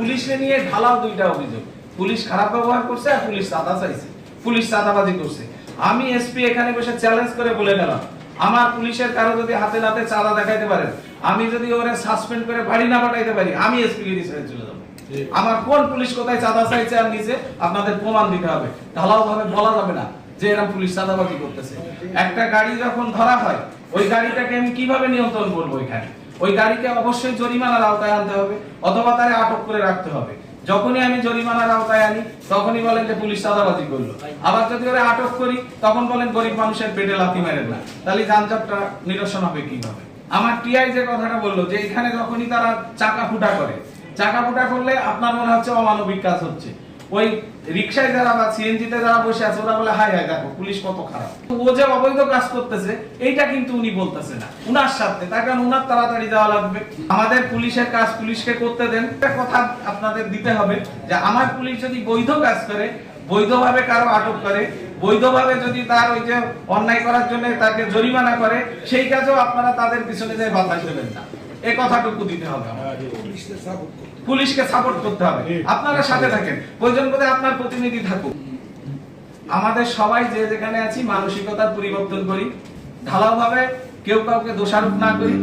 পুলিশকে নিয়ে ঢালাও দুইটা অভিযোগ, পুলিশ খারাপ ব্যবহার করছে আর পুলিশ চাঁদা চাইছে, পুলিশ চাঁদাবাজি করছে। আমি এসপি এখানে বসে চ্যালেঞ্জ করে বলে গেলাম, আমার পুলিশের কারো যদি হাতে নাতে চাঁদা দেখাইতে পারেন, আমি যদি ওরে সাসপেন্ড করে বাড়ি না পাঠাইতে পারি, আমি এসপি কে ছেড়ে চলে যাবো। আমার কোন পুলিশ কোথায় চাঁদা চাইছে আর নিচে আপনাদের প্রমাণ দিতে হবে, ঢালাও ভাবে বলা যাবে না যে এরকম পুলিশ চাঁদাবাজি করতেছে। একটা গাড়ি যখন ধরা হয়, ওই গাড়িটাকে আমি কিভাবে নিয়ন্ত্রণ করবো? এখানে ওই গাড়িকে অবশ্যই জরিমানার আওতায় আনতে হবে অথবা তারে আটক করে রাখতে হবে। যখনই আমি জরিমানার আওতায় আনি তখনই বলেন যে পুলিশ চাঁদাবাজি করলো, আবার যদি ওরা আটক করি তখন বলেন গরিব মানুষের পেটে লাথি মেরেন না। তাহলে যানজটটা নিরসন হবে কিভাবে? আমার টিআই যে কথাটা বললো যে এখানে যখনই তারা চাকা ফুটা করে, চাকা ফুটা করলে আপনার মনে হচ্ছে অমানবিক কাজ হচ্ছে। ওই রিকশায় যারা বা সিএনজিতে যারা বসে আছে ওরা বলে হায় হায় দেখো পুলিশ কত খারাপ, ও যে অবৈধ কাজ করতেছে এইটা কিন্তু উনি বলতেছে না উনার সাথে, তার কারণ উনার তাড়াতাড়ি যাওয়া লাগবে। আমাদের পুলিশের কাজ পুলিশকে করতে দেন। একটা কথা আপনাদের দিতে হবে যে আমার পুলিশ যদি বৈধ কাজ করে, বৈধভাবে কারো আটক করে, বৈধভাবে যদি তার ওই যে অন্যায় করার জন্য তাকে জরিমানা করে, সেই কাজেও আপনারা তাদের পিছনে যায় বাধা দেবেন না, এই কথাটুকু দিতে হবে। পুলিশকে সাপোর্ট করতে হবে, আপনারা সাথে থাকেন, প্রয়োজন বোধে আপনার প্রতিনিধি থাকুক। আমাদের সবাই যে যেখানে আছি মানসিকতার পরিবর্তন করি, ঢালাও ভাবে কেউ কাউকে দোষারোপ না করি।